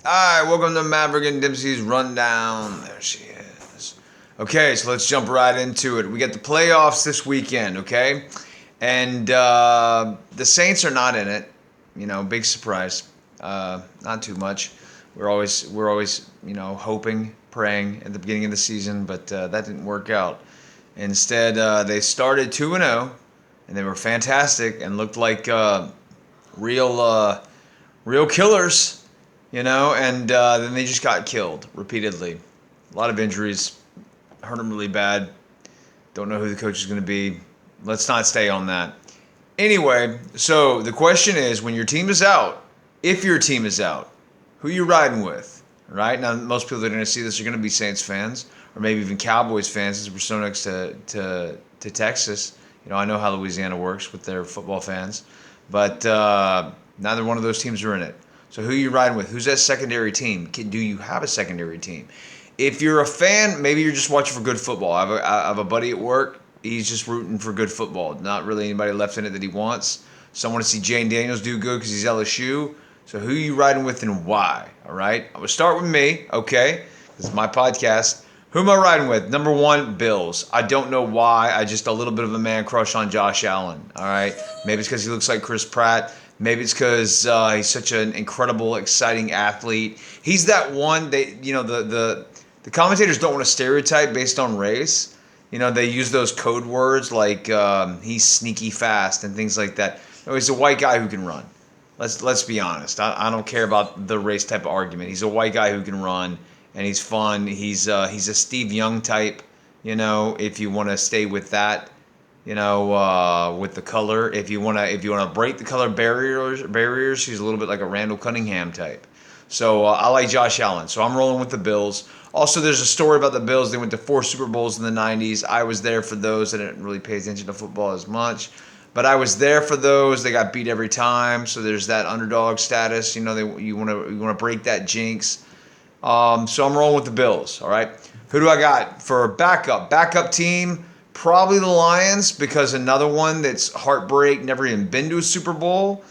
Alright, welcome to Maverick and Dempsey's Rundown. There she is. Okay, so let's jump right into it. We got the playoffs this weekend, okay? And the Saints are not in it. Big surprise. Not too much. We're always hoping, praying at the beginning of the season, but that didn't work out. Instead, they started 2-0, and they were fantastic and looked like real real killers, and then they just got killed repeatedly. A lot of injuries, hurt them really bad. Don't know who the coach is going to be. Let's not stay on that. Anyway, so the question is, when your team is out, if your team is out, who you riding with? Right now, most people that are going to see this are going to be Saints fans, or maybe even Cowboys fans, since we're so next to Texas. I know how Louisiana works with their football fans, but neither one of those teams are in it. So who are you riding with? Who's that secondary team? Do you have a secondary team? If you're a fan, maybe you're just watching for good football. I have a buddy at work. He's just rooting for good football. Not really anybody left in it that he wants. So I want to see Jane Daniels do good because he's LSU. So who are you riding with and why? All right. I will start with me, okay? This is my podcast. Who am I riding with? Number one, Bills. I don't know why. I just a little bit of a man crush on Josh Allen. All right. Maybe it's because he looks like Chris Pratt. Maybe it's because he's such an incredible, exciting athlete. He's that one. The commentators don't want to stereotype based on race. They use those code words like he's sneaky fast and things like that. No, he's a white guy who can run. Let's be honest. I don't care about the race type of argument. He's a white guy who can run, and he's fun. He's a Steve Young type. If you want to stay with that, with the color. If you wanna break the color barriers, he's a little bit like a Randall Cunningham type. So I like Josh Allen. So I'm rolling with the Bills. Also, there's a story about the Bills. They went to 4 Super Bowls in the '90s. I was there for those. I didn't really pay attention to football as much, but I was there for those. They got beat every time, so there's that underdog status. You want to break that jinx. So I'm rolling with the Bills. All right. Who do I got for backup? Backup team, probably the Lions, because another one that's heartbreak, never even been to a Super Bowl.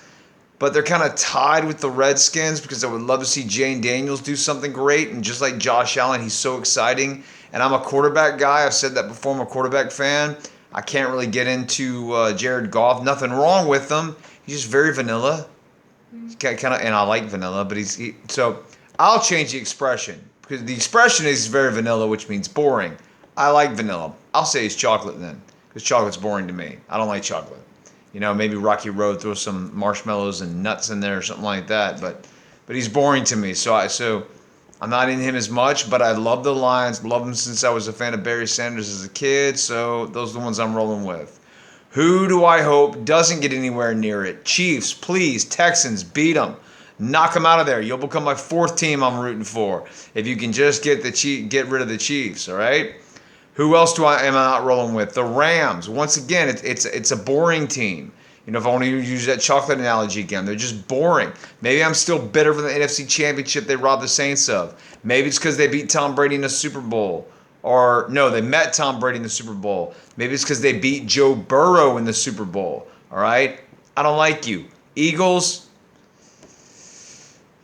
But they're kind of tied with the Redskins because I would love to see Jane Daniels do something great. And just like Josh Allen, he's so exciting. And I'm a quarterback guy. I've said that before. I'm a quarterback fan. I can't really get into Jared Goff. Nothing wrong with him. He's just very vanilla. And I like vanilla, but so I'll change the expression because the expression is very vanilla, which means boring. I like vanilla. I'll say he's chocolate then, because chocolate's boring to me. I don't like chocolate. Maybe Rocky Road, throw some marshmallows and nuts in there or something like that. But he's boring to me. So I'm not in him as much. But I love the Lions. Love them since I was a fan of Barry Sanders as a kid. So those are the ones I'm rolling with. Who do I hope doesn't get anywhere near it? Chiefs, please. Texans, beat them. Knock them out of there. You'll become my fourth team I'm rooting for if you can just get rid of the Chiefs. All right. Who else am I not rolling with? The Rams. Once again, it's a boring team. If I want to use that chocolate analogy again, they're just boring. Maybe I'm still bitter for the NFC Championship they robbed the Saints of. Maybe it's because they beat Tom Brady in the Super Bowl. Or, no, they met Tom Brady in the Super Bowl. Maybe it's because they beat Joe Burrow in the Super Bowl. All right? I don't like you. Eagles,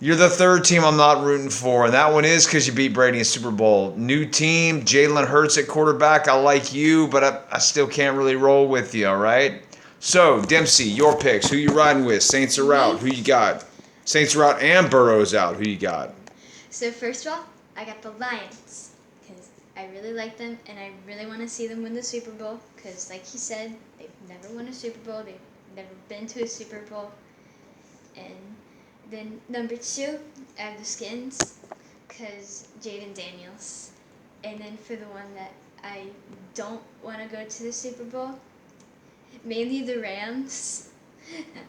you're the third team I'm not rooting for, and that one is because you beat Brady in Super Bowl. New team, Jalen Hurts at quarterback. I like you, but I still can't really roll with you, all right? So, Dempsey, your picks. Who you riding with? Saints are out. Who you got? Saints are out and Burrow's out. Who you got? So first of all, I got the Lions because I really like them and I really want to see them win the Super Bowl because, like he said, they've never won a Super Bowl. They've never been to a Super Bowl. And then number two, I have the Skins because Jaden Daniels. And then for the one that I don't want to go to the Super Bowl, mainly the Rams.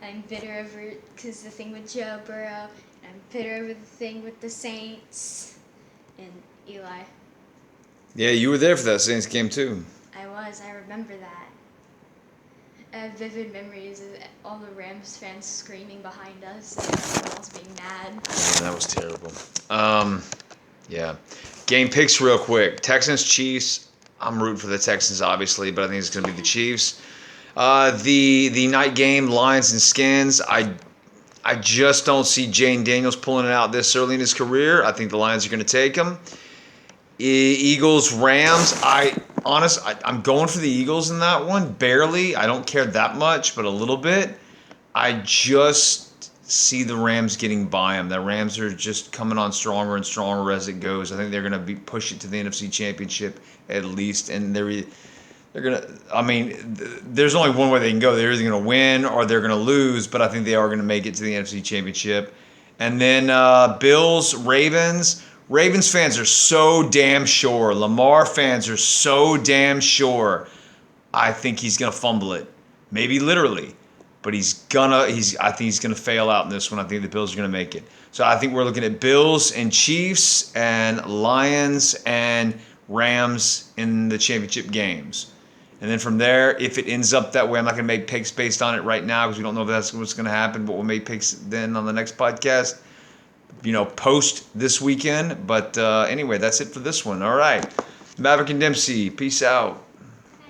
I'm bitter over because the thing with Joe Burrow. I'm bitter over the thing with the Saints and Eli. Yeah, you were there for that Saints game, too. I remember that. I have vivid memories of all the Rams fans screaming behind us and everyone else being mad. Yeah, that was terrible. Yeah. Game picks real quick. Texans, Chiefs. I'm rooting for the Texans, obviously, but I think it's going to be the Chiefs. The night game, Lions and Skins. I I just don't see Jane Daniels pulling it out this early in his career. I think the Lions are going to take him. Eagles, Rams. I'm going for the Eagles in that one. Barely. I don't care that much, but a little bit. I just see the Rams getting by them. The Rams are just coming on stronger and stronger as it goes. I think they're going to push it to the NFC Championship at least, and they're gonna. I mean, there's only one way they can go. They're either going to win or they're going to lose. But I think they are going to make it to the NFC Championship. And then Bills, Ravens. Ravens fans are so damn sure. Lamar fans are so damn sure. I think he's gonna fumble it, maybe literally, but I think he's gonna fail out in this one. I think the Bills are gonna make it. So I think we're looking at Bills and Chiefs and Lions and Rams in the championship games. And then from there, if it ends up that way, I'm not going to make picks based on it right now because we don't know if that's what's going to happen, but we'll make picks then on the next podcast, post this weekend. But anyway, that's it for this one. All right. Maverick and Dempsey, peace out.